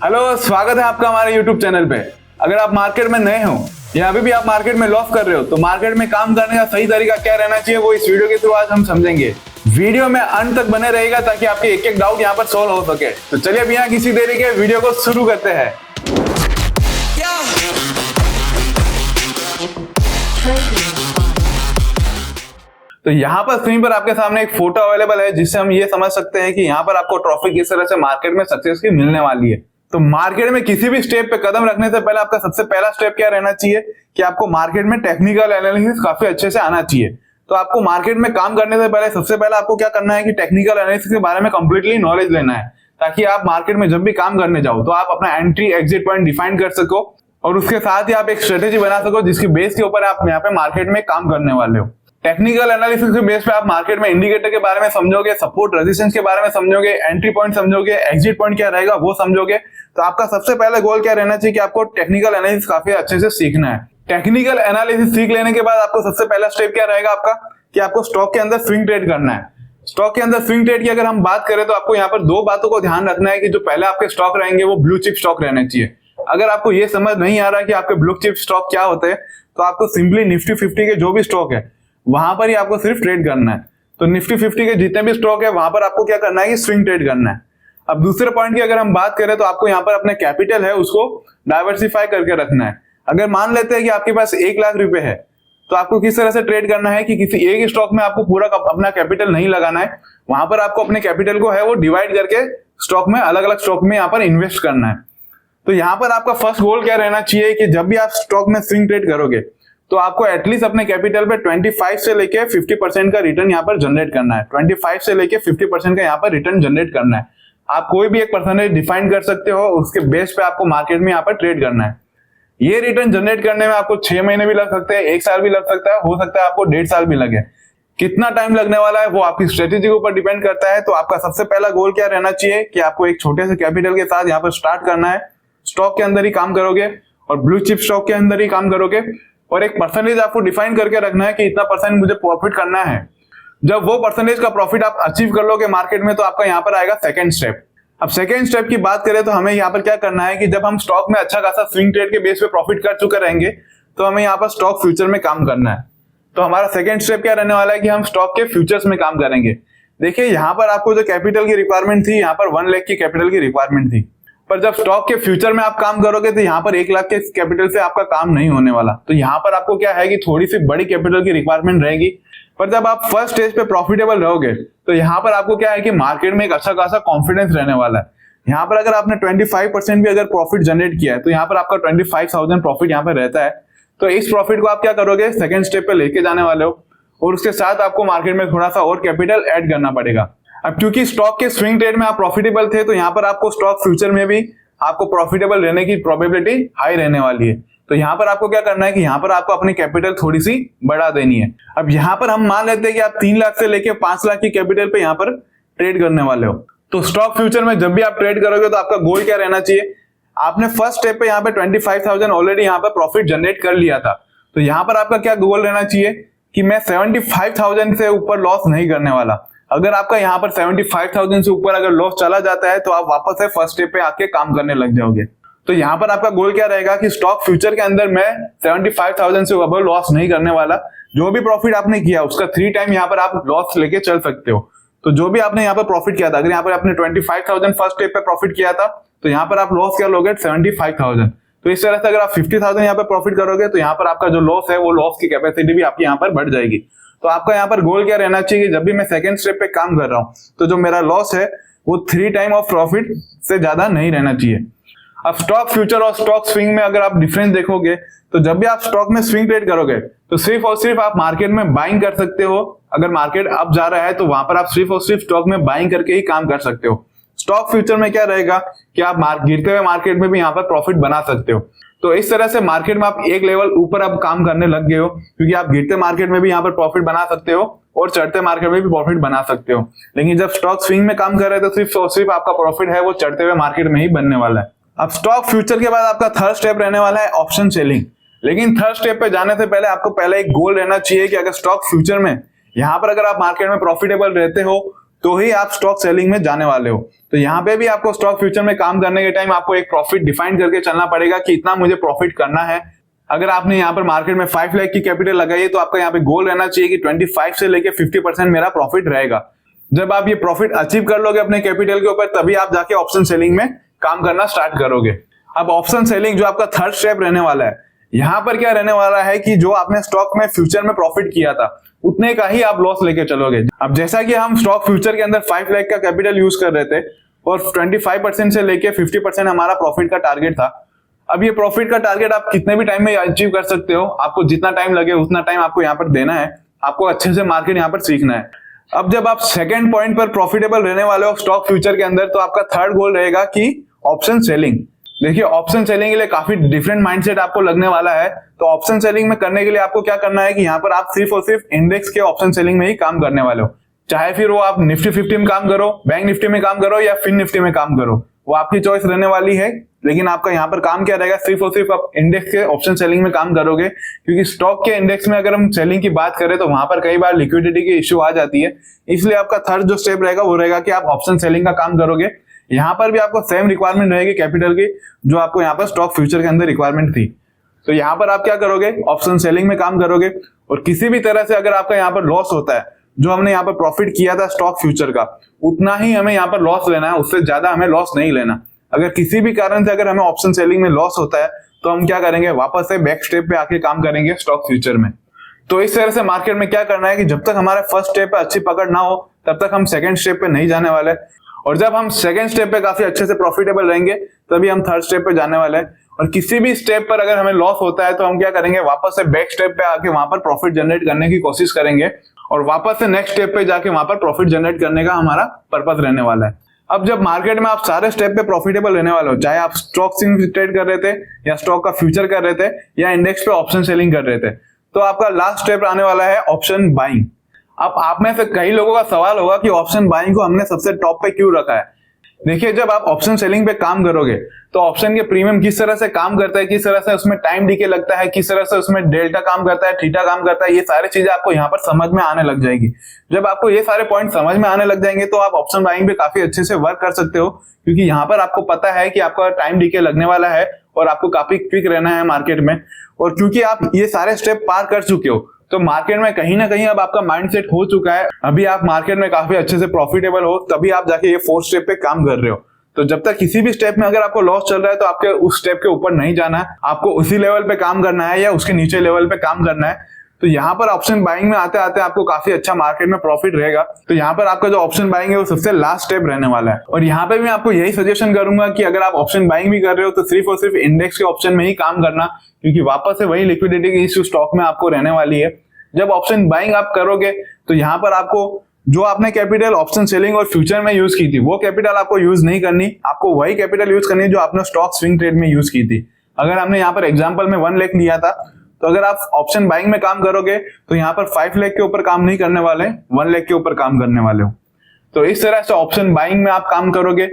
Hello, स्वागत है आपका हमारे YouTube चैनल पे। अगर आप मार्केट में नए हो या अभी भी आप मार्केट में लॉस कर रहे हो तो मार्केट में काम करने का सही तरीका क्या रहना चाहिए वो इस वीडियो के थ्रू आज हम समझेंगे। वीडियो में अंत तक बने रहेगा ताकि आपके एक एक डाउट यहाँ पर सॉल्व हो सके। तो चलिए बिना किसी देरी के वीडियो को शुरू करते हैं। तो यहाँ पर स्क्रीन पर आपके सामने एक फोटो अवेलेबल है जिससे हम ये समझ सकते हैं कि यहाँ पर आपको ट्रॉफी किस तरह से मार्केट में सक्सेस की मिलने वाली है। तो मार्केट में किसी भी स्टेप पे कदम रखने से पहले आपका सबसे पहला स्टेप क्या रहना चाहिए कि आपको मार्केट में टेक्निकल एनालिसिस काफी अच्छे से आना चाहिए। तो आपको मार्केट में काम करने से पहले सबसे पहले आपको क्या करना है कि टेक्निकल एनालिसिस के बारे में कंप्लीटली नॉलेज लेना है, ताकि आप मार्केट में जब भी काम करने जाओ तो आप अपना एंट्री एग्जिट पॉइंट डिफाइन कर सको और उसके साथ ही आप एक स्ट्रेटेजी बना सको जिसकी बेस के ऊपर आप यहाँ पे मार्केट में काम करने वाले हो। टेक्निकल एनालिसिस के बेस पे आप मार्केट में इंडिकेटर के बारे में समझोगे, सपोर्ट रेजिस्टेंस के बारे में समझोगे, एंट्री पॉइंट समझोगे, एग्जिट पॉइंट क्या रहेगा वो समझोगे। तो आपका सबसे पहला गोल क्या रहना चाहिए कि आपको टेक्निकल एनालिसिस काफी अच्छे से सीखना है। टेक्निकल एनालिसिस सीख लेने के बाद आपको सबसे पहला स्टेप क्या रहेगा आपका कि आपको स्टॉक के अंदर स्विंग ट्रेड करना है। स्टॉक के अंदर स्विंग ट्रेड की अगर हम बात करें तो आपको यहाँ पर दो बातों को ध्यान रखना है कि जो पहले आपके स्टॉक रहेंगे वो ब्लू चिप स्टॉक रहने चाहिए। अगर आपको ये समझ नहीं आ रहा कि आपके ब्लू चिप स्टॉक क्या होते हैं तो आपको सिंपली निफ्टी 50 के जो भी स्टॉक है वहां पर ही आपको सिर्फ ट्रेड करना है। तो निफ्टी 50 के जितने भी स्टॉक है वहां पर आपको क्या करना है कि स्विंग ट्रेड करना है। अब दूसरे पॉइंट की अगर हम बात करें तो आपको यहाँ पर अपने कैपिटल है उसको डाइवर्सिफाई करके रखना है। अगर मान लेते हैं कि आपके पास 1 लाख रुपए है तो आपको किस तरह से ट्रेड करना है कि किसी एक स्टॉक में आपको पूरा अपना कैपिटल नहीं लगाना है, वहां पर आपको अपने कैपिटल को है वो डिवाइड करके स्टॉक में अलग अलग स्टॉक में यहाँ पर इन्वेस्ट करना है। तो यहाँ पर आपका फर्स्ट गोल क्या रहना चाहिए कि जब भी आप स्टॉक में स्विंग ट्रेड करोगे तो आपको एटलीस्ट अपने कैपिटल पे 25 से लेके 50% का रिटर्न यहाँ पर जनरेट करना है। 25 से लेके 50% का यहाँ पर रिटर्न जनरेट करना है। आप कोई भी एक परसेंटेज डिफाइन कर सकते हो, उसके बेस पे आपको मार्केट में यहाँ पर ट्रेड करना है। ये रिटर्न जनरेट करने में आपको 6 महीने भी लग सकते हैं, 1 साल भी लग सकता है, हो सकता है आपको 1.5 साल भी लगे। कितना टाइम लगने वाला है वो आपकी स्ट्रेटेजी के ऊपर डिपेंड करता है। तो आपका सबसे पहला गोल क्या रहना चाहिए कि आपको एक छोटे से कैपिटल के साथ यहाँ पर स्टार्ट करना है। स्टॉक के अंदर ही काम करोगे और ब्लू चिप स्टॉक के अंदर ही काम करोगे और एक परसेंटेज आपको डिफाइन करके रखना है कि इतना परसेंट मुझे प्रॉफिट करना है। जब वो परसेंटेज का प्रॉफिट आप अचीव कर लोगे मार्केट में तो आपका यहाँ पर आएगा सेकंड स्टेप। अब सेकंड स्टेप की बात करें तो हमें यहाँ पर क्या करना है कि जब हम स्टॉक में अच्छा खासा स्विंग ट्रेड के बेस पे प्रॉफिट कर चुके रहेंगे तो हमें यहाँ पर स्टॉक फ्यूचर में काम करना है। तो हमारा सेकंड स्टेप क्या रहने वाला है कि हम स्टॉक के फ्यूचर्स में काम करेंगे। देखिए यहाँ पर आपको जो कैपिटल की रिक्वायरमेंट थी यहाँ पर 1 लाख की कैपिटल की रिक्वायरमेंट थी, पर जब स्टॉक के फ्यूचर में आप काम करोगे तो यहाँ पर 1 लाख के कैपिटल से आपका काम नहीं होने वाला। तो यहाँ पर आपको क्या है कि थोड़ी सी बड़ी कैपिटल की रिक्वायरमेंट रहेगी, पर जब आप फर्स्ट स्टेज पे प्रॉफिटेबल रहोगे तो यहाँ पर आपको क्या है कि मार्केट में एक अच्छा खासा कॉन्फिडेंस रहने वाला है। यहाँ पर अगर आपने 25% भी अगर प्रॉफिट जनरेट किया है तो यहाँ पर आपका 25,000 प्रॉफिट यहाँ पर रहता है। तो इस प्रॉफिट को आप क्या करोगे, सेकंड स्टेप पे लेके जाने वाले हो और उसके साथ आपको मार्केट में थोड़ा सा और कैपिटल ऐड करना पड़ेगा। अब क्योंकि स्टॉक के स्विंग ट्रेड में आप प्रॉफिटेबल थे तो यहाँ पर आपको स्टॉक फ्यूचर में भी आपको प्रॉफिटेबल रहने की प्रोबेबिलिटी हाई रहने वाली है। तो यहाँ पर आपको क्या करना है कि यहाँ पर आपको अपनी कैपिटल थोड़ी सी बढ़ा देनी है। अब यहाँ पर हम मान लेते हैं कि आप 3 लाख से लेके 5 लाख की कैपिटल पे यहाँ पर ट्रेड करने वाले हो। तो स्टॉक फ्यूचर में जब भी आप ट्रेड करोगे तो आपका गोल क्या रहना चाहिए, आपने फर्स्ट स्टेप पे यहाँ पे 25,000 ऑलरेडी यहाँ पर प्रॉफिट जनरेट कर लिया था। तो यहाँ पर आपका क्या गोल रहना चाहिए कि मैं 75,000 से ऊपर लॉस नहीं करने वाला। अगर आपका यहाँ पर 75,000 से ऊपर अगर लॉस चला जाता है तो आप वापस से फर्स्ट स्टेप पे आके काम करने लग जाओगे। तो यहाँ पर आपका गोल क्या रहेगा कि स्टॉक फ्यूचर के अंदर मैं 75,000 से ऊपर लॉस नहीं करने वाला। जो भी प्रॉफिट आपने किया उसका 3 टाइम यहाँ पर आप लॉस लेके चल सकते हो। तो जो भी आपने यहाँ पर प्रॉफिट किया था, अगर यहाँ पर आपने 25,000 फर्स्ट स्टेप पे प्रॉफिट किया था तो यहाँ पर आप लॉस क्या लोगे 75,000। तो इस तरह से अगर आप 50,000 यहाँ पर प्रॉफिट करोगे तो यहाँ पर आपका जो लॉस है वो लॉस की कैपेसिटी भी आपकी यहाँ पर बढ़ जाएगी। तो आपका यहाँ पर गोल क्या रहना चाहिए कि जब भी मैं सेकंड स्टेप पे काम कर रहा हूँ तो जो मेरा लॉस है वो 3 टाइम ऑफ प्रॉफिट से ज्यादा नहीं रहना चाहिए। अब स्टॉक फ्यूचर और स्टॉक स्विंग में अगर आप डिफरेंस देखोगे तो जब भी आप स्टॉक में स्विंग ट्रेड करोगे तो सिर्फ और सिर्फ आप मार्केट में बाइंग कर सकते हो। अगर मार्केट अप जा रहा है तो वहां पर आप सिर्फ और सिर्फ स्टॉक में बाइंग करके ही काम कर सकते हो। स्टॉक फ्यूचर में क्या रहेगा कि आप गिरते हुए मार्केट में भी यहाँ पर प्रॉफिट बना सकते हो। तो इस तरह से मार्केट में आप एक लेवल ऊपर अब काम करने लग गए हो, क्योंकि आप गिरते मार्केट में भी यहाँ पर प्रॉफिट बना सकते हो और चढ़ते मार्केट में भी प्रॉफिट बना सकते हो। लेकिन जब स्टॉक स्विंग में काम कर रहे हैं तो सिर्फ और सिर्फ आपका प्रॉफिट है वो चढ़ते हुए मार्केट में ही बनने वाला है। अब स्टॉक फ्यूचर के बाद आपका थर्ड स्टेप रहने वाला है ऑप्शन सेलिंग। लेकिन थर्ड स्टेप पे जाने से पहले आपको पहले एक गोल रहना चाहिए कि अगर स्टॉक फ्यूचर में यहाँ पर अगर आप मार्केट में प्रॉफिटेबल रहते हो तो ही आप स्टॉक सेलिंग में जाने वाले हो। तो यहाँ पे भी आपको स्टॉक फ्यूचर में काम करने के टाइम आपको एक प्रॉफिट डिफाइन करके चलना पड़ेगा कि इतना मुझे प्रॉफिट करना है। अगर आपने यहाँ पर मार्केट में 5 लाख की कैपिटल लगाई है तो आपका यहाँ पे गोल रहना चाहिए कि 25 से लेके 50% मेरा प्रॉफिट रहेगा। जब आप ये प्रॉफिट अचीव कर लोगे अपने कैपिटल के ऊपर, तभी आप जाके ऑप्शन सेलिंग में काम करना स्टार्ट करोगे। अब ऑप्शन सेलिंग जो आपका थर्ड स्टेप रहने वाला है, यहाँ पर क्या रहने वाला है कि जो आपने स्टॉक में फ्यूचर में प्रॉफिट किया था उतने का ही आप लॉस लेके चलोगे। अब जैसा कि हम स्टॉक फ्यूचर के अंदर 5 लाख का कैपिटल यूज कर रहे थे और 25% से लेके 50% हमारा प्रॉफिट का टारगेट था। अब ये प्रॉफिट का टारगेट आप कितने भी टाइम में अचीव कर सकते हो, आपको जितना टाइम लगे उतना टाइम आपको यहाँ पर देना है, आपको अच्छे से मार्केट यहाँ पर सीखना है। अब जब आप सेकंड पॉइंट पर प्रॉफिटेबल रहने वाले हो स्टॉक फ्यूचर के अंदर, तो आपका थर्ड गोल रहेगा कि ऑप्शन सेलिंग। देखिए ऑप्शन सेलिंग के लिए काफी डिफरेंट माइंडसेट आपको लगने वाला है। तो ऑप्शन सेलिंग में करने के लिए आपको क्या करना है कि यहाँ पर आप सिर्फ और सिर्फ इंडेक्स के ऑप्शन सेलिंग में ही काम करने वाले हो। चाहे फिर वो आप निफ्टी 50 में काम करो, बैंक निफ्टी में काम करो या फिन निफ्टी में काम करो, वो आपकी चॉइस रहने वाली है। लेकिन आपका यहाँ पर काम क्या रहेगा, सिर्फ और सिर्फ आप इंडेक्स के ऑप्शन सेलिंग में काम करोगे। क्योंकि स्टॉक के इंडेक्स में अगर हम सेलिंग की बात करें तो वहां पर कई बार लिक्विडिटी की इश्यू आ जाती है। इसलिए आपका थर्ड जो स्टेप रहेगा वो रहेगा कि आप ऑप्शन सेलिंग का काम करोगे। यहाँ पर भी आपको सेम रिक्वायरमेंट रहेगी कैपिटल की जो आपको यहाँ पर स्टॉक फ्यूचर के अंदर रिक्वायरमेंट थी। तो यहाँ पर आप क्या करोगे, ऑप्शन सेलिंग में काम करोगे। और किसी भी तरह से अगर आपका यहाँ पर लॉस होता है, जो हमने यहाँ पर प्रॉफिट किया था स्टॉक फ्यूचर का, उतना ही हमें यहाँ पर लॉस लेना है, उससे ज्यादा हमें लॉस नहीं लेना। अगर किसी भी कारण से अगर हमें ऑप्शन सेलिंग में लॉस होता है तो हम क्या करेंगे, वापस से बैक स्टेप पे आके काम करेंगे स्टॉक फ्यूचर में। तो इस तरह से मार्केट में क्या करना है कि जब तक हमारे फर्स्ट स्टेप पे अच्छी पकड़ ना हो तब तक हम सेकंड स्टेप पे नहीं जाने वाले, और जब हम सेकंड स्टेप पे काफी अच्छे से प्रॉफिटेबल रहेंगे तभी हम थर्ड स्टेप पे जाने वाले हैं। और किसी भी स्टेप पर अगर हमें लॉस होता है तो हम क्या करेंगे, वापस से बैक स्टेप पे आके वहां पर प्रॉफिट जनरेट करने की कोशिश करेंगे और वापस से नेक्स्ट स्टेप पे जाके वहां पर प्रॉफिट जनरेट करने का हमारा पर्पस रहने वाला है। अब जब मार्केट में आप सारे स्टेप पे प्रॉफिटेबल रहने वाले हो, चाहे आप स्टॉक ट्रेड कर रहे थे या स्टॉक का फ्यूचर कर रहे थे या इंडेक्स पे ऑप्शन सेलिंग कर रहे थे, तो आपका लास्ट स्टेप आने वाला है ऑप्शन बाइंग। अब आप में से कई लोगों का सवाल होगा कि ऑप्शन बाइंग को हमने सबसे टॉप पे क्यों रखा है। देखिए जब आप ऑप्शन सेलिंग पे काम करोगे तो ऑप्शन के प्रीमियम किस तरह से काम करता है, किस तरह से उसमें टाइम डीके लगता है, किस तरह से उसमें डेल्टा काम करता है, थीटा काम करता है, ये सारी चीजें आपको यहाँ पर समझ में आने लग जाएगी। जब आपको ये सारे पॉइंट समझ में आने लग जाएंगे तो आप ऑप्शन बाइंग पे काफी अच्छे से वर्क कर सकते हो। क्योंकि यहाँ पर आपको पता है कि आपका टाइम डीके लगने वाला है और आपको काफी क्विक रहना है मार्केट में। और क्योंकि आप ये सारे स्टेप पार कर चुके हो तो मार्केट में कहीं ना कहीं अब आपका माइंडसेट हो चुका है, अभी आप मार्केट में काफी अच्छे से प्रॉफिटेबल हो, तभी आप जाके ये फोर्थ स्टेप पे काम कर रहे हो। तो जब तक किसी भी स्टेप में अगर आपको लॉस चल रहा है तो आपके उस स्टेप के ऊपर नहीं जाना है, आपको उसी लेवल पे काम करना है या उसके नीचे लेवल पे काम करना है। तो यहाँ पर ऑप्शन बाइंग में आते आते आपको काफी अच्छा मार्केट में प्रॉफिट रहेगा। तो यहाँ पर आपका जो ऑप्शन बाइंग है वो सबसे लास्ट स्टेप रहने वाला है। और यहाँ पे मैं आपको यही सजेशन करूंगा कि अगर आप ऑप्शन बाइंग भी कर रहे हो तो सिर्फ और सिर्फ इंडेक्स के ऑप्शन में ही काम करना, क्योंकि वापस से वही लिक्विडिटी की इश्यू स्टॉक में आपको रहने वाली है। जब ऑप्शन बाइंग आप करोगे तो यहाँ पर आपको जो आपने कैपिटल ऑप्शन सेलिंग और फ्यूचर में यूज की थी वो कैपिटल आपको यूज नहीं करनी, आपको वही कैपिटल यूज करनी जो आपने स्टॉक स्विंग ट्रेड में यूज की थी। अगर हमने यहाँ पर एग्जांपल में 1 लाख लिया था, तो अगर आप ऑप्शन बाइंग में काम करोगे तो यहाँ पर 5 लाख के ऊपर काम नहीं करने वाले, 1 लाख के ऊपर काम करने वाले हो। तो इस तरह से ऑप्शन बाइंग में आप काम करोगे।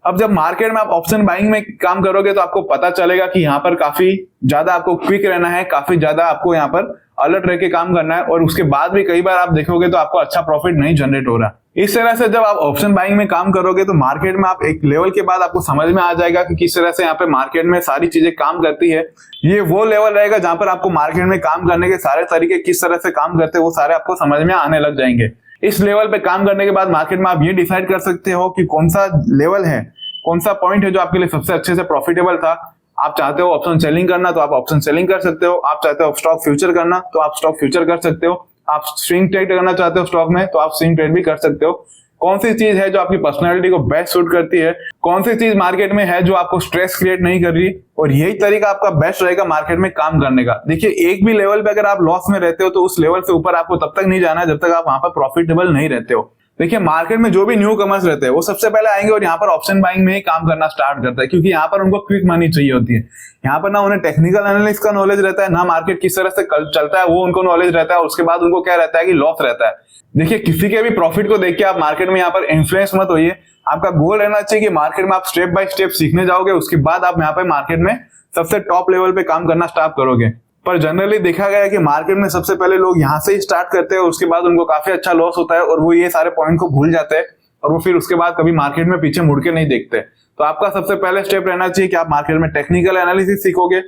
अब जब मार्केट में आप ऑप्शन बाइंग में काम करोगे तो आपको पता चलेगा कि यहाँ पर काफी ज्यादा आपको क्विक रहना है, काफी ज्यादा आपको यहाँ पर अलर्ट रह के काम करना है, और उसके बाद भी कई बार आप देखोगे तो आपको अच्छा प्रॉफिट नहीं जनरेट हो रहा। इस तरह से जब आप ऑप्शन बाइंग में काम करोगे तो मार्केट में आप एक लेवल के बाद आपको समझ में आ जाएगा कि किस तरह से यहाँ पे मार्केट में सारी चीजें काम करती है। ये वो लेवल रहेगा जहां पर आपको मार्केट में काम करने के सारे तरीके किस तरह से काम करते हैं वो सारे आपको समझ में आने लग जाएंगे। इस लेवल पे काम करने के बाद मार्केट में आप ये डिसाइड कर सकते हो कि कौन सा लेवल है, कौन सा पॉइंट है जो आपके लिए सबसे अच्छे से प्रॉफिटेबल था। आप चाहते हो ऑप्शन सेलिंग करना तो आप ऑप्शन सेलिंग कर सकते हो, आप चाहते हो स्टॉक फ्यूचर करना तो आप स्टॉक फ्यूचर कर सकते हो, आप स्विंग ट्रेड करना चाहते हो स्टॉक में तो आप स्विंग ट्रेड भी कर सकते हो। कौन सी चीज है जो आपकी पर्सनैलिटी को बेस्ट सूट करती है, कौन सी चीज मार्केट में है जो आपको स्ट्रेस क्रिएट नहीं कर रही, और यही तरीका आपका बेस्ट रहेगा मार्केट में काम करने का। देखिए एक भी लेवल पे अगर आप लॉस में रहते हो तो उस लेवल से ऊपर आपको तब तक नहीं जाना जब तक आप वहां पर प्रॉफिटेबल नहीं रहते हो। देखिए मार्केट में जो भी न्यू कमर्स रहते हैं वो सबसे पहले आएंगे और यहाँ पर ऑप्शन बाइंग में ही काम करना स्टार्ट करता है, क्योंकि यहाँ पर उनको क्विक मनी चाहिए होती है। यहाँ पर ना उन्हें टेक्निकल एनालिसिस का नॉलेज रहता है, ना मार्केट किस तरह से चलता है वो उनको नॉलेज रहता है, और उसके बाद उनको क्या रहता है कि लॉस रहता है। देखिए किसी के भी प्रॉफिट को देख के आप मार्केट में यहाँ पर इन्फ्लुएंस मत होइए। आपका गोल रहना चाहिए कि मार्केट में आप स्टेप बाय स्टेप सीखने जाओगे, उसके बाद आप यहाँ पे मार्केट में सबसे टॉप लेवल पे काम करना स्टार्ट करोगे। पर जनरली देखा गया है कि मार्केट में सबसे पहले लोग यहाँ से ही स्टार्ट करते हैं, उसके बाद उनको काफी अच्छा लॉस होता है और वो ये सारे पॉइंट को भूल जाते हैं और वो फिर उसके बाद कभी मार्केट में पीछे मुड़ के नहीं देखते। तो आपका सबसे पहले स्टेप रहना चाहिए कि आप मार्केट में टेक्निकल एनालिसिस सीखोगे।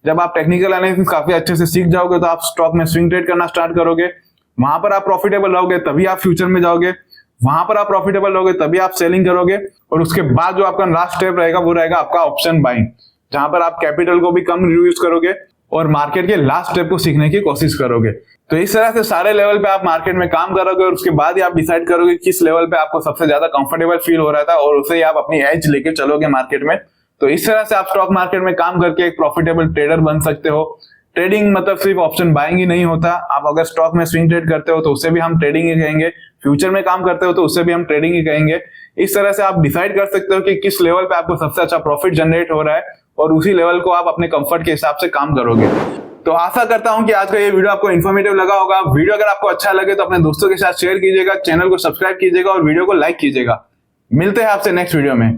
जब आप टेक्निकल एनालिसिस काफी अच्छे से सीख जाओगे तो आप स्टॉक में स्विंग ट्रेड करना स्टार्ट करोगे। वहां पर आप प्रॉफिटेबल रहोगे तभी आप फ्यूचर में जाओगे, वहां पर आप प्रॉफिटेबल रहोगे तभी आप सेलिंग करोगे। और उसके बाद जो आपका लास्ट स्टेप रहेगा वो रहेगा आपका ऑप्शन बाइंग, जहां पर आप कैपिटल को भी कम यूज करोगे और मार्केट के लास्ट स्टेप को सीखने की कोशिश करोगे। तो इस तरह से सारे लेवल पे आप मार्केट में काम करोगे और उसके बाद ही आप डिसाइड करोगे किस लेवल पे आपको सबसे ज्यादा कंफर्टेबल फील हो रहा था और उसे ही आप अपनी एज लेके चलोगे मार्केट में। तो इस तरह से आप स्टॉक मार्केट में काम करके एक प्रॉफिटेबल ट्रेडर बन सकते हो। ट्रेडिंग मतलब सिर्फ ऑप्शन बाइंग ही नहीं होता, आप अगर स्टॉक में स्विंग ट्रेड करते हो तो उसे भी हम ट्रेडिंग ही कहेंगे, फ्यूचर में काम करते हो तो उसे भी हम ट्रेडिंग ही कहेंगे। इस तरह से आप डिसाइड कर सकते हो कि किस लेवल पे आपको सबसे अच्छा प्रॉफिट जनरेट हो रहा है और उसी लेवल को आप अपने कंफर्ट के हिसाब से काम करोगे। तो आशा करता हूं कि आज का ये वीडियो आपको इन्फॉर्मेटिव लगा होगा। वीडियो अगर आपको अच्छा लगे तो अपने दोस्तों के साथ शेयर कीजिएगा, चैनल को सब्सक्राइब कीजिएगा और वीडियो को लाइक कीजिएगा। मिलते हैं आपसे नेक्स्ट वीडियो में।